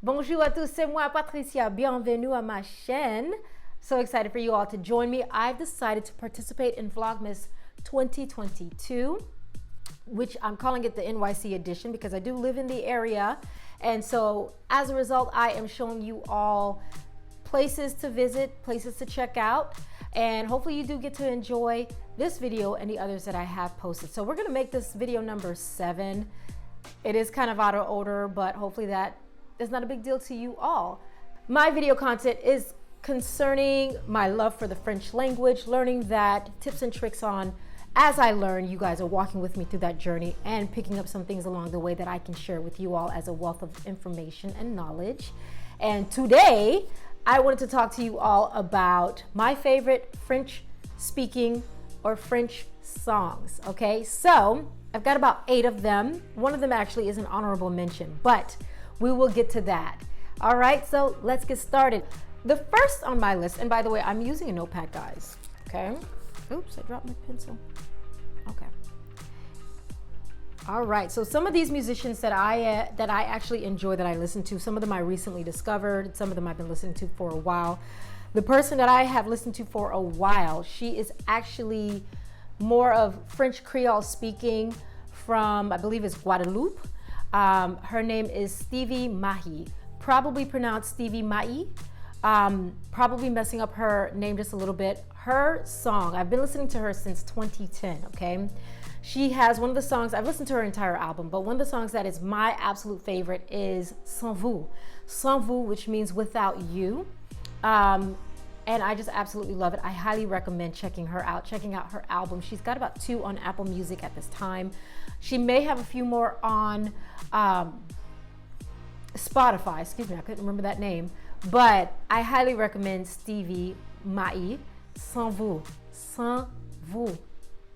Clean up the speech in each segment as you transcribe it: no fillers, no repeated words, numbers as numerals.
Bonjour à tous, c'est moi Patricia. Bienvenue à ma chaîne. So excited for you all to join me. I've decided to participate in Vlogmas 2022, which I'm calling it the NYC edition because I do live in the area. And so as a result, I am showing you all places to visit, places to check out, and hopefully you do get to enjoy this video and the others that I have posted. So we're gonna make this video number 7. It is kind of out of order, but hopefully that is not a big deal to you all. My video content is concerning my love for the French language, learning that, tips and tricks on as I learn. You guys are walking with me through that journey and picking up some things along the way that I can share with you all as a wealth of information and knowledge. And today, I wanted to talk to you all about my favorite French speaking or French songs, okay? So, I've got about 8 of them. One of them actually is an honorable mention, but we will get to that. All right, so let's get started. The first on my list, and by the way, I'm using a notepad, guys, okay? Oops, I dropped my pencil. Okay. All right, so some of these musicians that I actually enjoy, that I listen to, some of them I recently discovered, some of them I've been listening to for a while. The person that I have listened to for a while, she is actually more of French Creole speaking from, I believe it's Guadeloupe. Her name is Stevie Mahy, probably pronounced Stevie Mahy. Probably messing up her name just a little bit. Her song, I've been listening to her since 2010, okay? She has one of the songs, I've listened to her entire album, but one of the songs that is my absolute favorite is Sans vous. Sans vous, which means without you. And I just absolutely love it. I highly recommend checking her out, checking out her album. She's got about 2 on Apple Music at this time. She may have a few more on Spotify. Excuse me, I couldn't remember that name. But I highly recommend Stevie Mahy, Sans vous,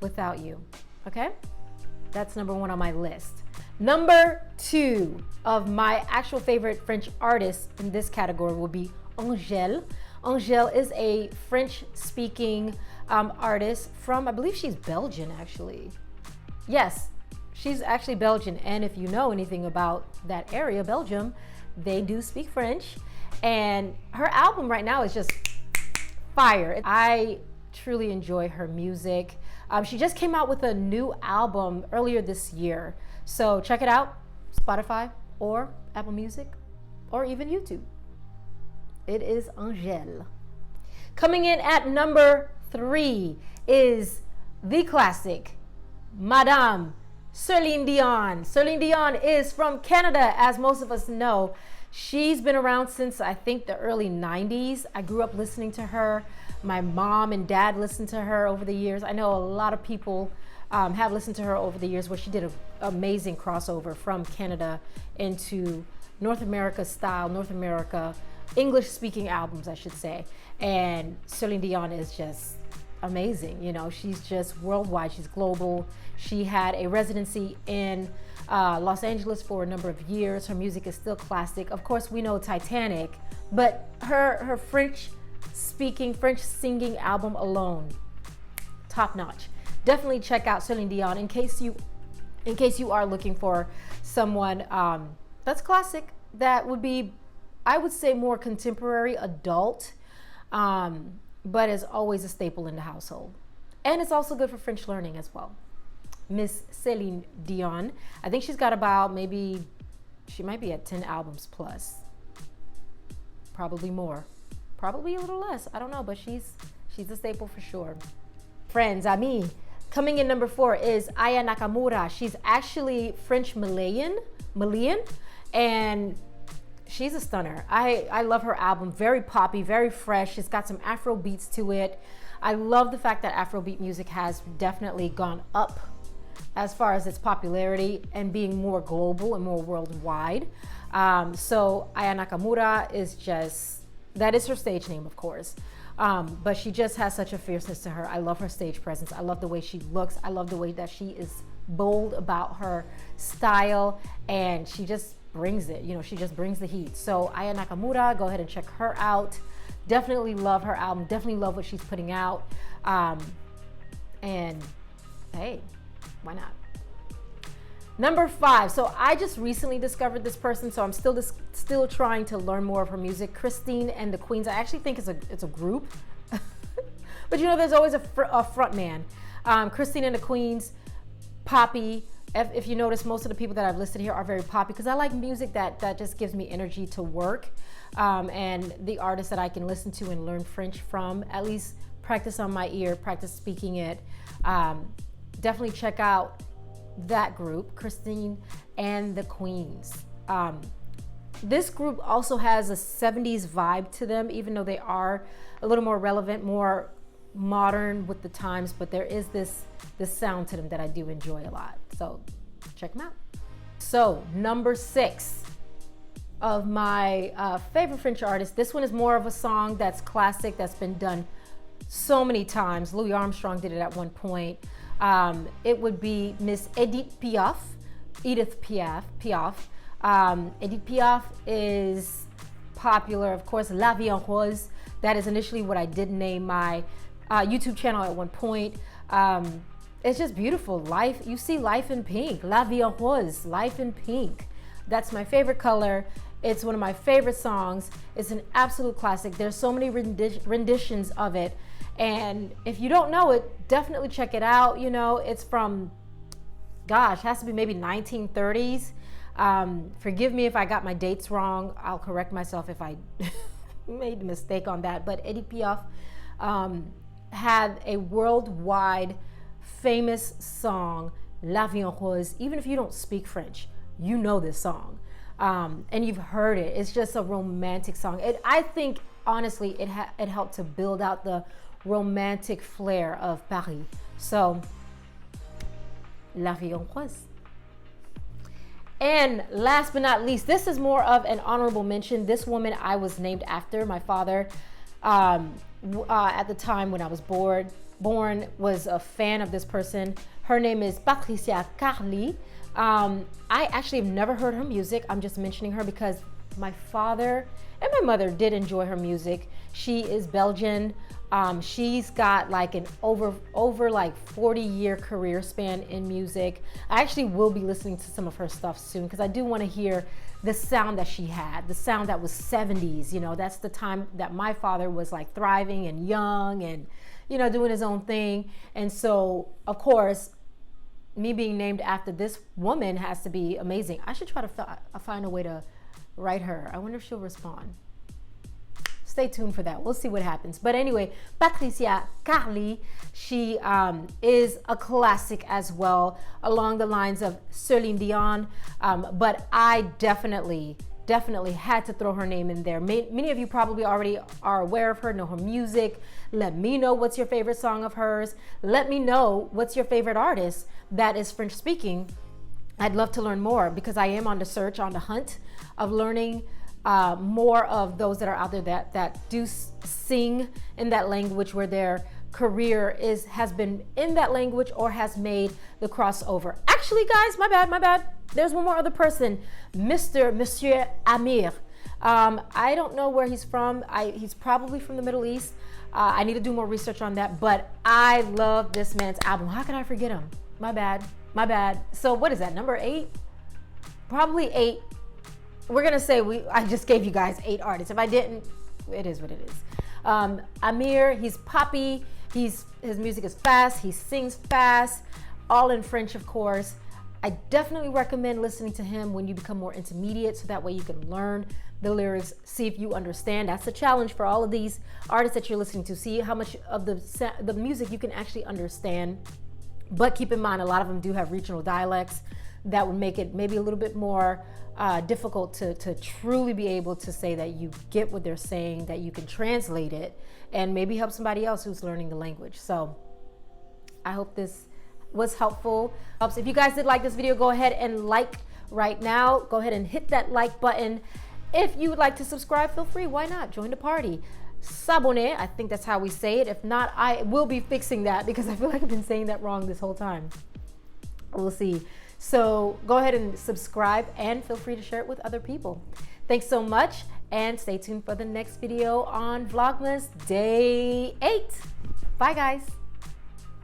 without you, okay? That's number 1 on my list. Number 2 of my actual favorite French artists in this category will be Angele. Angele is a French-speaking artist from, I believe she's Belgian, actually. Yes, she's actually Belgian. And if you know anything about that area, Belgium, they do speak French. And her album right now is just fire. I truly enjoy her music. She just came out with a new album earlier this year. So check it out, Spotify or Apple Music or even YouTube. It is Angele. Coming in at number 3 is the classic, Madame Celine Dion. Celine Dion is from Canada, as most of us know. She's been around since, I think, the early 90s. I grew up listening to her. My mom and dad listened to her over the years. I know a lot of people have listened to her over the years, where she did an amazing crossover from Canada into North America style, North America English-speaking albums, I should say. And Celine Dion is just amazing. You know, she's just worldwide. She's global. She had a residency in Los Angeles for a number of years. Her music is still classic. Of course, we know Titanic, but her French-speaking, French-singing album alone, top-notch. Definitely check out Celine Dion in case you are looking for someone that's classic, that would be, I would say, more contemporary adult, but is always a staple in the household. And it's also good for French learning as well. Miss Celine Dion. I think she's got about, maybe, she might be at 10 albums plus. Probably more. Probably a little less. I don't know, but she's a staple for sure. Friends, Amir. Coming in number 4 is Aya Nakamura. She's actually French Malian, and she's a stunner. I love her album. Very poppy, very fresh. It's got some Afro beats to it. I love the fact that Afrobeat music has definitely gone up as far as its popularity and being more global and more worldwide. So Aya Nakamura is just, that is her stage name, of course. But she just has such a fierceness to her. I love her stage presence. I love the way she looks. I love the way that she is bold about her style, and she just brings it. You know, she just brings the heat. So Aya Nakamura, go ahead and check her out. Definitely love her album. Definitely love what she's putting out. And hey, why not? Number 5. So I just recently discovered this person, so I'm still trying to learn more of her music. Christine and the Queens. I actually think it's a group, but you know, there's always a front man. Christine and the Queens, poppy. If you notice, most of the people that I've listed here are very poppy because I like music that just gives me energy to work, and the artists that I can listen to and learn French from, at least practice on my ear, practice speaking it. Definitely check out that group, Christine and the Queens. This group also has a 70s vibe to them, even though they are a little more relevant, more modern with the times, but there is this sound to them that I do enjoy a lot. So check them out. So number 6 of my favorite French artists. This one is more of a song that's classic, that's been done so many times. Louis Armstrong did it at one point. It would be Miss Edith Piaf. Edith Piaf. Edith Piaf is popular, of course. La Vie en Rose. That is initially what I did name my YouTube channel at one point. It's just beautiful. Life, you see life in pink. La Vie en Rose, life in pink. That's my favorite color. It's one of my favorite songs. It's an absolute classic. There's so many renditions of it. And if you don't know it, definitely check it out. You know, it's from, gosh, has to be maybe 1930s. Forgive me if I got my dates wrong. I'll correct myself if I made a mistake on that. But Edith Piaf had a worldwide famous song, La Vie en Rose. Even if you don't speak French, you know this song. And you've heard it. It's just a romantic song. I think, honestly, it helped to build out the romantic flair of Paris. So, La Vie en Rose. And last but not least, this is more of an honorable mention. This woman I was named after. My father, at the time when I was born, was a fan of this person. Her name is Patricia Carli. I actually have never heard her music. I'm just mentioning her because my father and my mother did enjoy her music. She is Belgian. She's got like an over like 40-year career span in music. I actually will be listening to some of her stuff soon because I do want to hear the sound that she had, the sound that was 70s. You know, that's the time that my father was like thriving and young and, you know, doing his own thing. And so, of course, me being named after this woman has to be amazing. I should try to find a way to write her. I wonder if she'll respond. Stay tuned for that. We'll see what happens. But anyway, Patricia Carli, she is a classic as well, along the lines of Celine Dion. But I definitely had to throw her name in there. Many of you probably already are aware of her, know her music. Let me know what's your favorite song of hers. Let me know what's your favorite artist that is French speaking. I'd love to learn more because I am on the hunt of learning more of those that are out there that do sing in that language, where their career has been in that language or has made the crossover. Actually, guys, my bad. There's one more other person, Monsieur Amir. I don't know where he's from. He's probably from the Middle East. I need to do more research on that, but I love this man's album. How can I forget him? My bad. So what is that, number 8? Probably 8. We're gonna say I just gave you guys 8 artists. If I didn't, it is what it is. Amir, he's poppy. His music is fast. He sings fast, all in French, of course. I definitely recommend listening to him when you become more intermediate, so that way you can learn the lyrics, see if you understand. That's the challenge for all of these artists that you're listening to. See how much of the music you can actually understand. But keep in mind, a lot of them do have regional dialects that would make it maybe a little bit more difficult to truly be able to say that you get what they're saying, that you can translate it, and maybe help somebody else who's learning the language. So I hope this was helpful. If you guys did like this video, go ahead and like right now. Go ahead and hit that like button. If you would like to subscribe, feel free. Why not? Join the party. S'abonner, I think that's how we say it. If not, I will be fixing that because I feel like I've been saying that wrong this whole time. We'll see. So go ahead and subscribe and feel free to share it with other people. Thanks so much, and stay tuned for the next video on Vlogmas Day 8. Bye, guys.